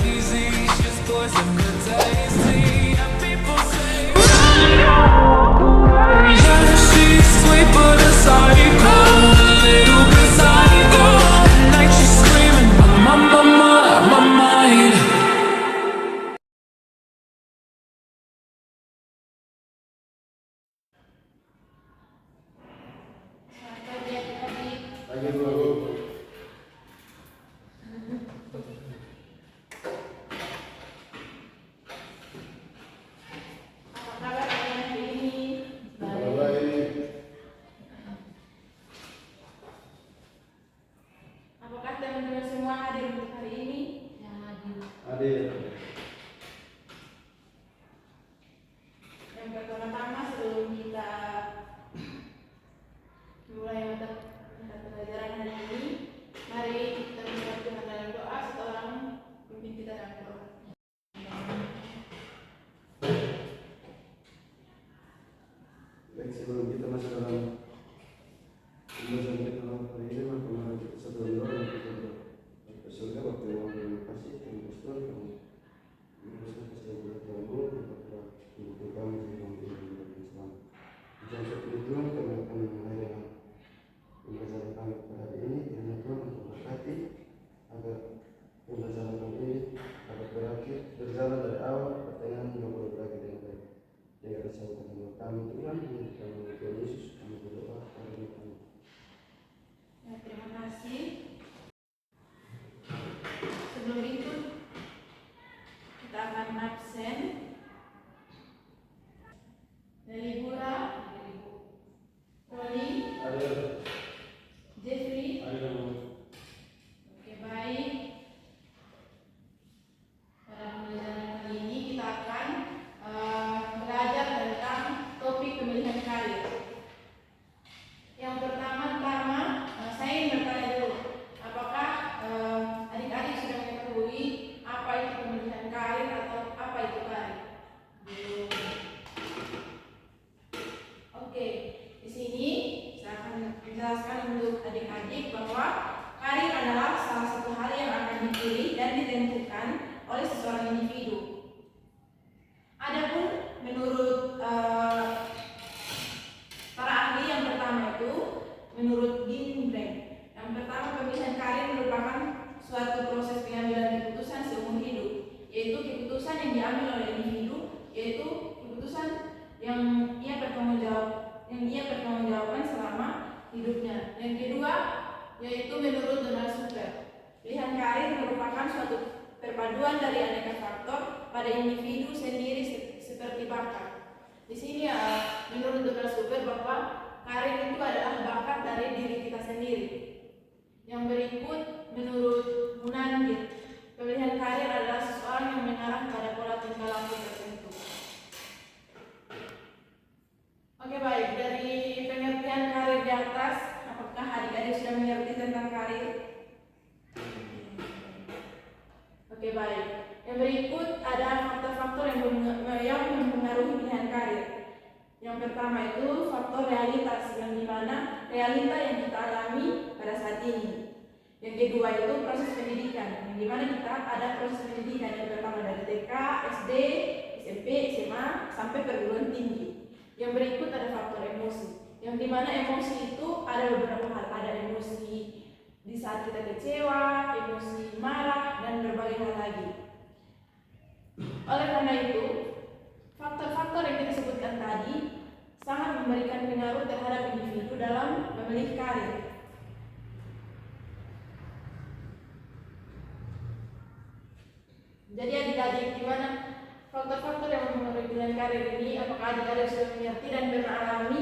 crazy. She's poison the tasty. And people say, yeah, she's sweet but a psycho, a little bit psycho. At night she's screaming, my mind. Lagi dulu. Apa kabar kalian hari ini? Baik. Apakah teman-teman semua hadir untuk hari ini? Ya, hadir. Hadir. Yang pertama-tama sebelum kita mulai mata pelajaran hari ini, mari kita menyebut Tuhan dalam doa. Seorang pimpin kita dalam doa. Baik, sebelum kita masuk dalam pembahasan kita dalam hari ini, maka kita satu doa dan kita berdoa. Surga waktu yang terima kasih terima kasih Tuhan kamu berdoa kasih kepada Tuhanmu kepada ibu kami yang tidak Islam. Jangan seperti Tuhan kami akan mulai dengan pembelajaran kami pada hari ini. Kiranya Tuhan memberkati agar pembelajaran kami ini dapat berjalan dari awal pertengahan hingga berakhir dengan baik. Dengan kesehatan dengan kami Tuhan, dengan kami Tuhan Yesus kami berdoa. Amin. Ya, terima kasih. Sebelum itu kita akan absen. Delibura, Roli, Hadir. Jeffrey. Hadir. Oke, baik. Pada pembelajaran kali ini kita akan belajar tentang topik pemilihan karir. Yang pertama-tama saya ingin bertanya dulu, apakah adik-adik sudah mengetahui apa itu pemilihan karir atau apa itu karir? Belum. Oke, di sini saya akan menjelaskan untuk adik-adik bahwa karir adalah salah satu hal yang akan dipilih dan ditentukan oleh seseorang individu. Adapun menurut para ahli yang pertama itu, menurut Dean Brand, yang pertama pemilihan karir merupakan suatu proses pengambilan keputusan seumur hidup, yaitu keputusan yang diambil oleh individu, yaitu keputusan yang ia bertanggungjawabkan selama hidupnya. Yang kedua, yaitu menurut Donald Suter, pilihan karir merupakan suatu perpaduan dari aneka faktor pada individu sendiri seperti bakat. Di sini menurut Donald Suter bahwa karir itu adalah bakat dari diri kita sendiri. Yang berikut menurut Munangir, pemilihan karir adalah seseorang yang mengarah pada pola tingkah laku tertentu. Oke, baik, dari pengertian karir di atas, apakah adik-adik sudah mengerti tentang karir? Oke, baik. Yang berikut ada faktor-faktor yang mempengaruhi pilihan karir. Yang pertama itu faktor realitas, yang dimana realita yang kita alami pada saat ini. Yang kedua itu proses pendidikan, yang dimana kita ada proses pendidikan yang pertama dari TK, SD, SMP, SMA sampai perguruan tinggi. Yang berikut ada faktor emosi, yang dimana emosi itu ada beberapa hal, ada emosi di saat kita kecewa, emosi marah, dan berbagai hal lagi. Oleh karena itu, faktor-faktor yang kita sebutkan tadi sangat memberikan pengaruh terhadap individu dalam memilih karir. Jadi adik-adik, gimana faktor-faktor yang mempengaruhi pilihan karir ini? Apakah adik-adik sudah mengerti dan pernah alami?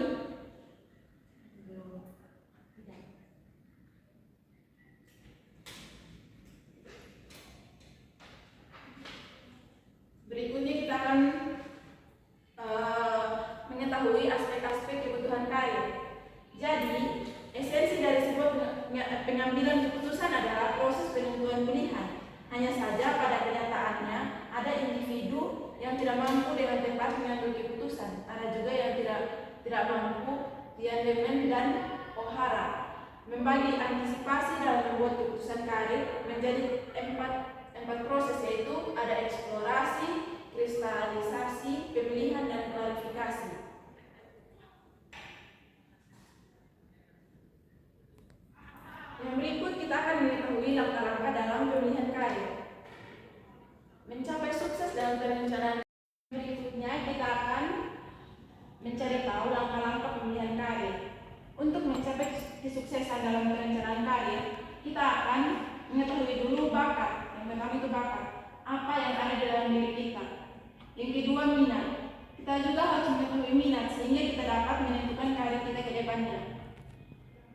Berikutnya kita akan mengetahui aspek-aspek kebutuhan karir. Jadi, esensi dari sebuah pengambilan keputusan adalah proses penentuan pilihan. Hanya saja pada kenyataannya ada individu yang tidak mampu dengan tepat mengambil keputusan. Ada juga yang tidak mampu. Tiedemann dan O'Hara membagi antisipasi dalam membuat keputusan karir menjadi empat 4 proses, yaitu ada eksplorasi, kristalisasi, pemilihan, dan klarifikasi. Yang berikut kita akan mengetahui langkah-langkah dalam pemilihan karir. Mencapai sukses dalam perencanaan berikutnya, kita akan mencari tahu langkah-langkah pemilihan karir. Untuk mencapai kesuksesan dalam perencanaan karir, kita akan mengetahui dulu bakat. Yang pertama itu bakat, apa yang ada di dalam diri kita. Yang kedua, minat. Kita juga harus mengetahui minat sehingga kita dapat menentukan karir kita ke depannya.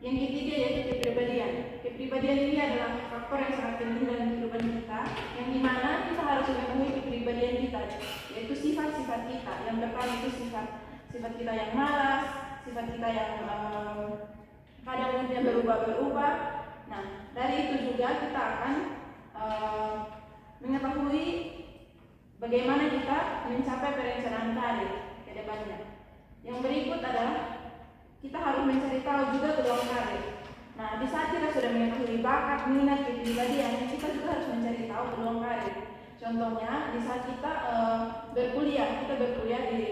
Yang ketiga yaitu kepribadian. Kepribadian ini adalah faktor yang sangat penting dalam kehidupan kita, yang dimana kita harus mengetahui kepribadian kita, yaitu sifat-sifat kita. Yang pertama itu sifat kita yang malas, sifat kita yang kadang moodnya berubah-berubah. Nah, dari itu juga kita akan mengetahui bagaimana kita mencapai perencanaan karir ke depannya. Yang berikut adalah kita harus mencari tahu juga peluang karir. Nah, di saat kita sudah mengetahui bakat, minat, kepribadian, kita juga harus mencari tahu peluang karir. Contohnya, di saat kita berkuliah di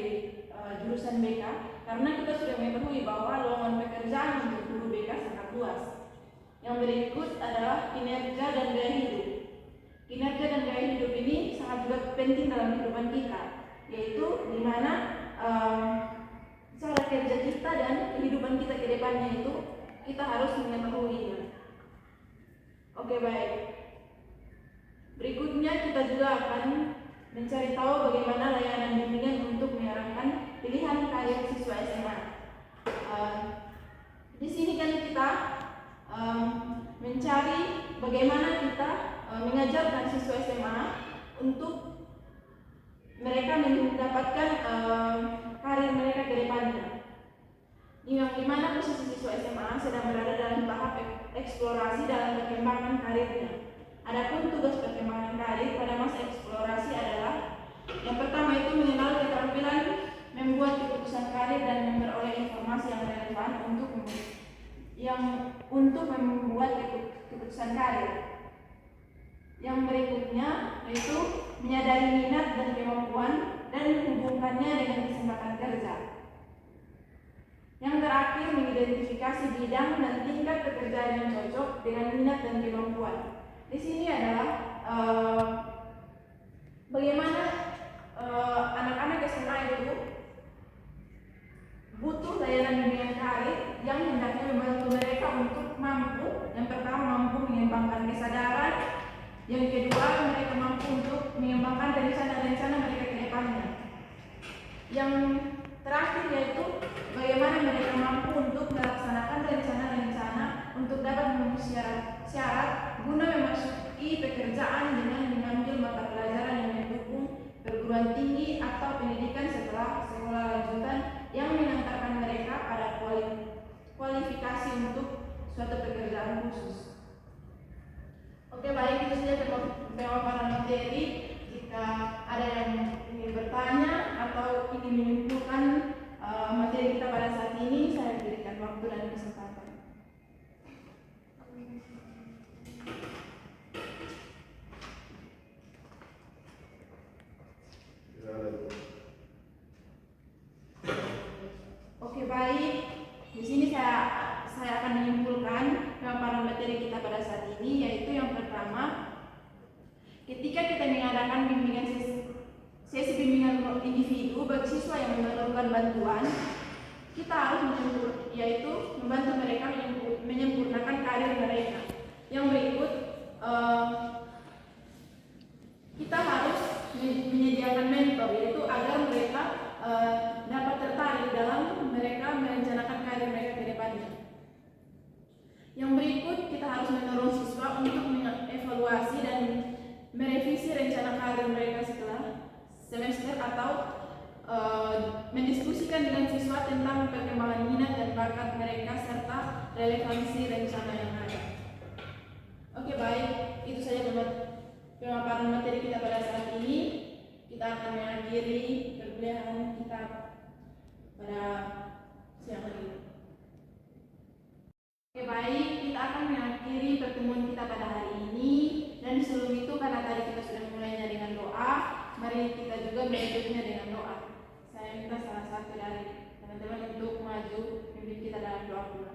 jurusan BK, karena kita sudah mengetahui bahwa lowongan pekerjaan untuk guru BK sangat luas. Yang berikut adalah kinerja dan gaya hidup. Kinerja dan gaya hidup ini sangat juga penting dalam kehidupan kita, yaitu di mana cara kerja kita dan kehidupan kita ke depannya itu kita harus mengetahuinya. Oke, baik. Berikutnya kita juga akan mencari tahu bagaimana layanan bimbingan untuk mengarahkan pilihan karir siswa SMA. Di sini kan kita mencari bagaimana kita mengajarkan siswa SMA untuk mereka mendapatkan karir mereka ke depannya. Yang dimana posisi siswa SMA sedang berada dalam tahap eksplorasi dalam perkembangan karirnya. Adapun tugas perkembangan karir pada masa eksplorasi adalah yang pertama itu mengenal keterampilan membuat keputusan karir dan memperoleh informasi yang relevan untuk membuat keputusan karir. Yang berikutnya yaitu menyadari minat dan kemampuan dan menghubungkannya dengan kesempatan kerja. Yang terakhir, mengidentifikasi bidang dan tingkat pekerjaan yang cocok dengan minat dan kemampuan. Di sini adalah bagaimana anak-anak SMA itu butuh layanan bimbingan karir yang hendaknya membantu mereka untuk mampu, yang pertama mampu mengembangkan kesadaran, yang kedua mereka mampu untuk mengembangkan rencana-rencana mereka ke depannya. Yang terakhir yaitu bagaimana mereka mampu untuk melaksanakan rencana-rencana untuk dapat memenuhi syarat guna memasuki pekerjaan dengan mengambil mata pelajaran yang mendukung perguruan tinggi atau pendidikan setelah sekolah lanjutan yang mengantarkan mereka pada kualifikasi untuk suatu pekerjaan khusus. Oke, baik, itu saja pemaparan materi. Jika ada yang ingin bertanya atau ingin menyimpulkan materi kita pada saat ini, saya berikan waktu dan kesempatan. Oke, baik. Di sini saya akan menyimpulkan pemaparan materi kita pada saat ini, yaitu yang pertama, ketika kita mengadakan sesi bimbingan individu bagi siswa yang memerlukan bantuan, kita harus membantu mereka menyempurnakan karir mereka. Yang berikut, kita harus menyediakan mentor, yaitu agar mereka dapat tertarik dalam mereka merencanakan karir mereka ke depannya. Yang berikut, kita harus mendorong siswa untuk mengevaluasi dan merevisi rencana karir mereka setelah semester atau mendiskusikan dengan siswa tentang perkembangan minat dan bakat mereka serta relevansi rencana yang ada. Oke, baik, itu saja pemaparan materi kita pada saat ini. Kita akan mengakhiri perkuliahan kita pada siang hari ini. Oke, baik, kita akan mengakhiri pertemuan kita pada hari ini dan sebelum itu, karena tadi kita sudah mulainya dengan doa, mari kita juga menutupnya dengan doa. Saya minta salah satu dari teman-teman untuk maju memimpin kita dalam doa pula.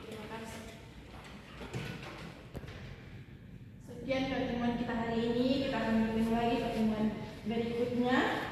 Terima kasih. Sekian pertemuan kita hari ini. Kita akan bertemu lagi pertemuan berikutnya.